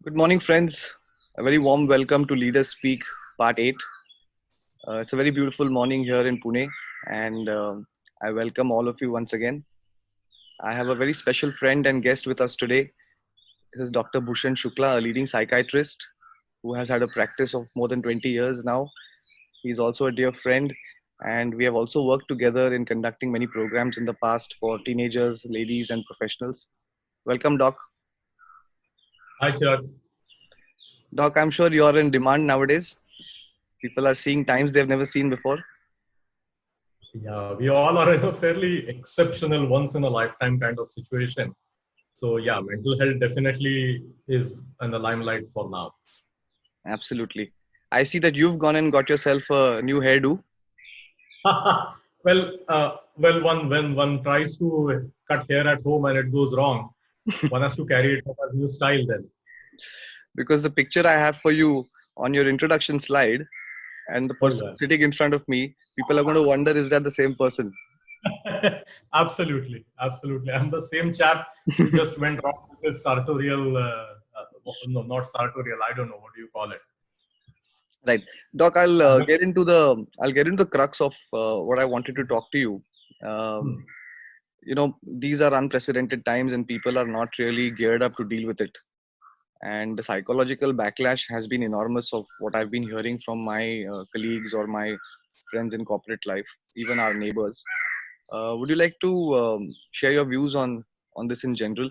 Good morning, friends. A very warm welcome to Leaders Speak Part 8. It's a very beautiful morning here in Pune, and I welcome all of you once again. I have a very special friend and guest with us today. This is Dr. Bhushan Shukla, a leading psychiatrist who has had a practice of more than 20 years now. He's also a dear friend, and we have also worked together in conducting many programs in the past for teenagers, ladies, and professionals. Welcome, Doc. Hi, Chirag. Doc, I'm sure you're in demand nowadays. People are seeing times they've never seen before. Yeah, we all are in a fairly exceptional, once in a lifetime kind of situation. So, yeah, mental health definitely is in the limelight for now. Absolutely. I see that you've gone and got yourself a new hairdo. Well, when one tries to cut hair at home and it goes wrong, one has to carry it up as new style then. Because the picture I have for you on your introduction slide and the Oh, person yeah. sitting in front of me, people are going to wonder, is that the same person? Absolutely. I'm the same chap who just went wrong with his sartorial, no, not sartorial, I don't know, what do you call it? Right. Doc, I'll get into the crux of what I wanted to talk to you. Um, these are unprecedented times and people are not really geared up to deal with it. And the psychological backlash has been enormous of what I've been hearing from my colleagues or my friends in corporate life, even our neighbors. Would you like to share your views on this in general?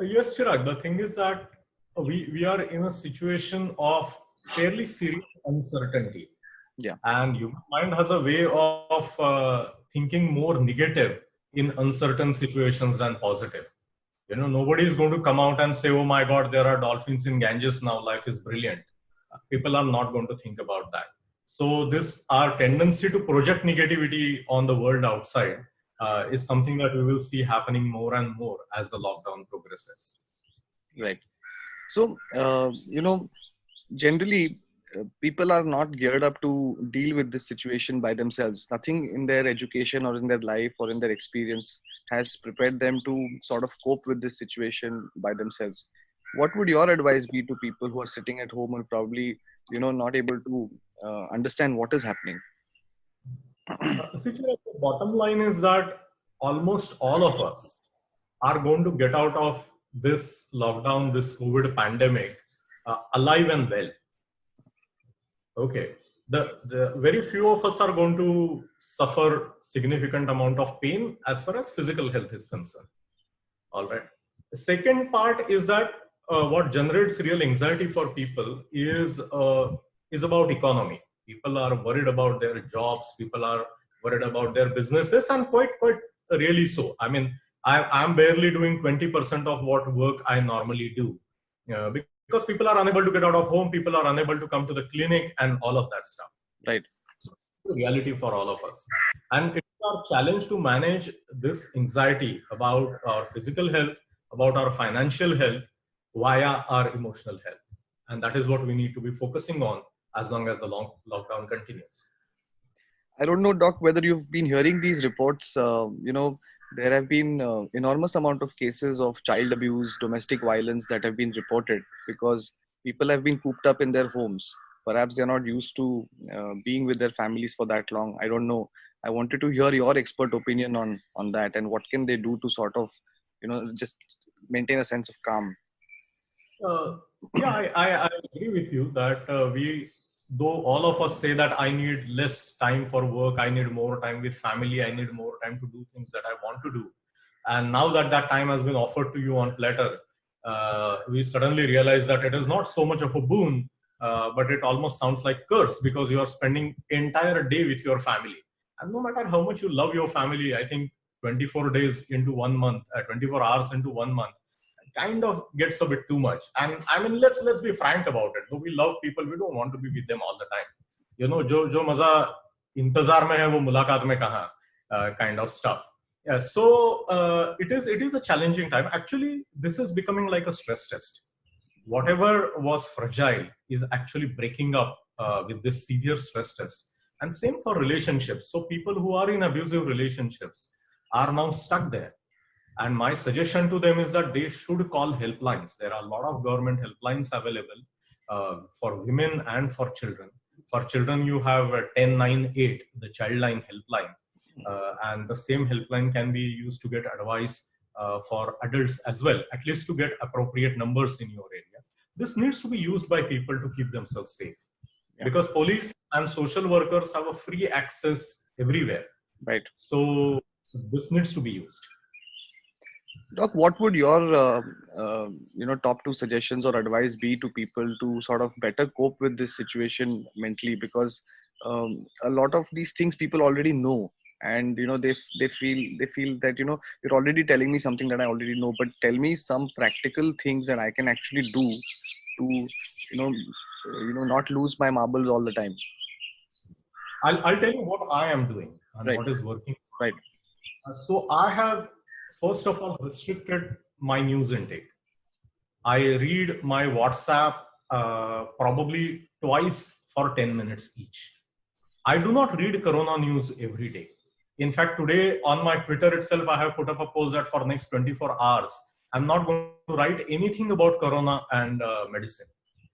Yes, Chirag. The thing is that we are in a situation of fairly serious uncertainty. Yeah. And human mind has a way of thinking more negative in uncertain situations than positive. Nobody is going to come out and say, oh my God, there are dolphins in Ganges now, life is brilliant. People are not going to think about that. So this, our tendency to project negativity on the world outside is something that we will see happening more and more as the lockdown progresses. Right. So, generally, people are not geared up to deal with this situation by themselves. Nothing in their education or in their life or in their experience has prepared them to sort of cope with this situation by themselves. What would your advice be to people who are sitting at home and probably, not able to understand what is happening? The bottom line is that almost all of us are going to get out of this lockdown, this COVID pandemic, alive and well. Okay. The very few of us are going to suffer significant amount of pain as far as physical health is concerned. All right. The second part is that what generates real anxiety for people is about economy. People are worried about their jobs. People are worried about their businesses, and quite really so. I mean, I'm barely doing 20% of what work I normally do, because people are unable to get out of home. People are unable to come to the clinic, and all of that stuff. Right. So it's a reality for all of us, and it's our challenge to manage this anxiety about our physical health, about our financial health, via our emotional health, and that is what we need to be focusing on as long as the lockdown continues. I don't know, Doc, whether you've been hearing these reports. There have been enormous amount of cases of child abuse, domestic violence that have been reported because people have been cooped up in their homes. Perhaps they're not used to being with their families for that long. I don't know. I wanted to hear your expert opinion on that and what can they do to sort of, just maintain a sense of calm. Yeah, I agree with you that though all of us say that I need less time for work, I need more time with family, I need more time to do things that I want to do. And now that that time has been offered to you on platter, we suddenly realize that it is not so much of a boon, but it almost sounds like curse because you are spending entire day with your family. And no matter how much you love your family, I think 24 days into 1 month, 24 hours into 1 month, kind of gets a bit too much. And I mean, let's be frank about it. Though we love people, we don't want to be with them all the time. Jo maza intezar mein hai, wo mulaqat mein kahan, kind of stuff. Yeah, so it is a challenging time. Actually, this is becoming like a stress test. Whatever was fragile is actually breaking up with this severe stress test. And same for relationships. So people who are in abusive relationships are now stuck there. And my suggestion to them is that they should call helplines. There are a lot of government helplines available for women and for children. For children, you have 1098, the childline helpline. And the same helpline can be used to get advice for adults as well, at least to get appropriate numbers in your area. This needs to be used by people to keep themselves safe. Yeah. Because police and social workers have a free access everywhere. Right. So this needs to be used. Doc, what would your top 2 suggestions or advice be to people to sort of better cope with this situation mentally? Because a lot of these things people already know, and they feel that you're already telling me something that I already know, but tell me some practical things that I can actually do to not lose my marbles all the time. I'll tell you what I am doing and right. what is working. Right. So I have, first of all, restricted my news intake. I read my WhatsApp probably twice for 10 minutes each. I do not read Corona news every day. In fact, today on my Twitter itself, I have put up a post that for next 24 hours, I'm not going to write anything about Corona and medicine.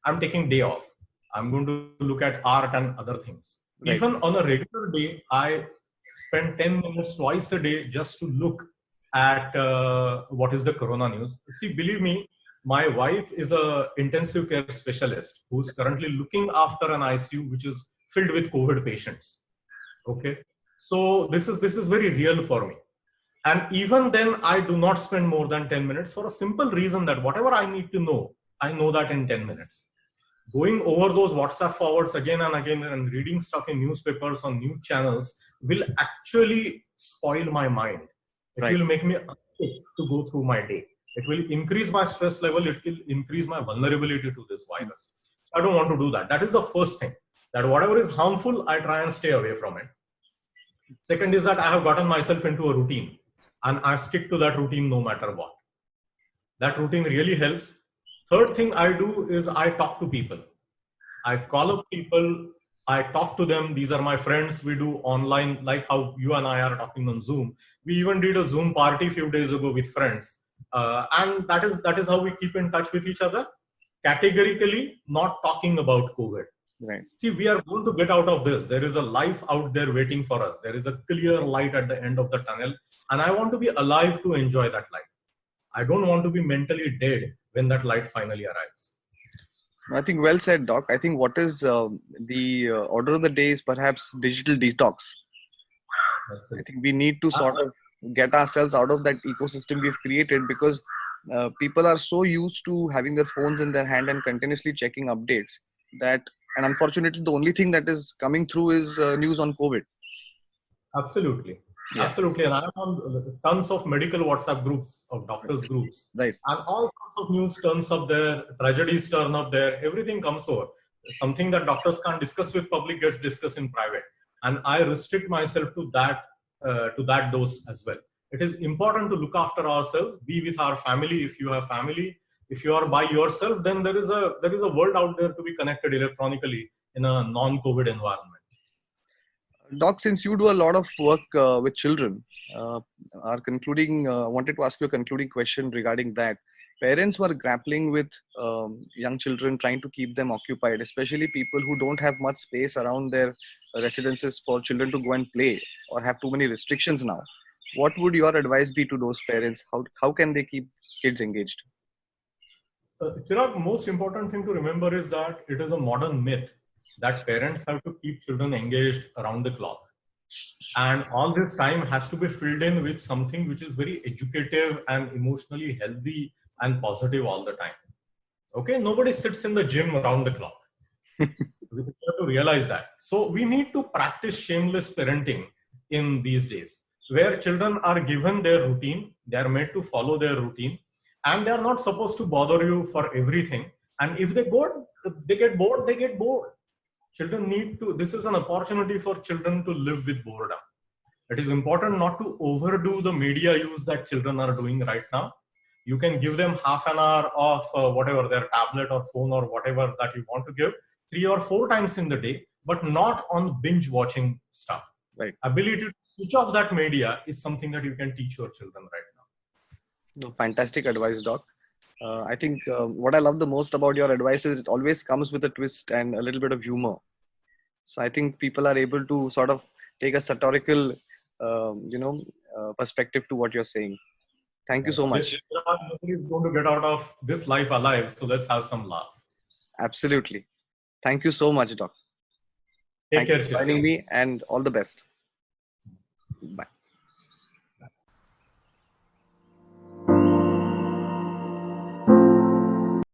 I'm taking day off. I'm going to look at art and other things. Right. Even on a regular day, I spend 10 minutes twice a day just to look at what is the Corona news. See, believe me, my wife is a intensive care specialist who's currently looking after an ICU which is filled with COVID patients. Okay, so this is very real for me. And even then, I do not spend more than 10 minutes for a simple reason that whatever I need to know, I know that in 10 minutes. Going over those WhatsApp forwards again and again and reading stuff in newspapers on news channels will actually spoil my mind. It right. will make me unfit to go through my day. It will increase my stress level. It will increase my vulnerability to this virus. So I don't want to do that. That is the first thing. That whatever is harmful, I try and stay away from it. Second is that I have gotten myself into a routine and I stick to that routine no matter what. That routine really helps. Third thing I do is I talk to people. I call up people. I talk to them. These are my friends. We do online, like how you and I are talking on Zoom. We even did a Zoom party a few days ago with friends. And that is how we keep in touch with each other. Categorically, not talking about COVID. Right. See, we are going to get out of this. There is a life out there waiting for us. There is a clear light at the end of the tunnel. And I want to be alive to enjoy that light. I don't want to be mentally dead when that light finally arrives. I think well said, Doc. I think what is the order of the day is perhaps digital detox. I think we need to sort of get ourselves out of that ecosystem we've created, because people are so used to having their phones in their hand and continuously checking updates that, and unfortunately, the only thing that is coming through is news on COVID. Absolutely. Yeah. Absolutely. And I'm on tons of medical WhatsApp groups, of doctors groups. Right. And all sorts of news turns up there, tragedies turn up there, everything comes over. Something that doctors can't discuss with public gets discussed in private. And I restrict myself to that dose as well. It is important to look after ourselves, be with our family if you have family. If you are by yourself, then there is a world out there to be connected electronically in a non-COVID environment. Doc, since you do a lot of work with children, wanted to ask you a concluding question regarding that. Parents were grappling with young children, trying to keep them occupied, especially people who don't have much space around their residences for children to go and play or have too many restrictions now. What would your advice be to those parents? How can they keep kids engaged? Chirag, most important thing to remember is that it is a modern myth that parents have to keep children engaged around the clock. And all this time has to be filled in with something which is very educative and emotionally healthy and positive all the time. Okay, nobody sits in the gym around the clock. We have to realize that. So we need to practice shameless parenting in these days, where children are given their routine, they are made to follow their routine, and they are not supposed to bother you for everything. And if they get bored, they get bored. Children need to, this is an opportunity for children to live with boredom. It is important not to overdo the media use that children are doing right now. You can give them half an hour of whatever, their tablet or phone or whatever that you want to give 3 or 4 times in the day, but not on binge watching stuff. Right. Ability to switch off that media is something that you can teach your children right now. No, fantastic advice, Doc. I think what I love the most about your advice is it always comes with a twist and a little bit of humor. So I think people are able to sort of take a satirical, perspective to what you're saying. Thank you Right. so much. Nobody is going to get out of this life alive, so let's have some laugh. Absolutely. Thank you so much, Doc. Take Thank you care, for Shiv. joining me and all the best. Bye.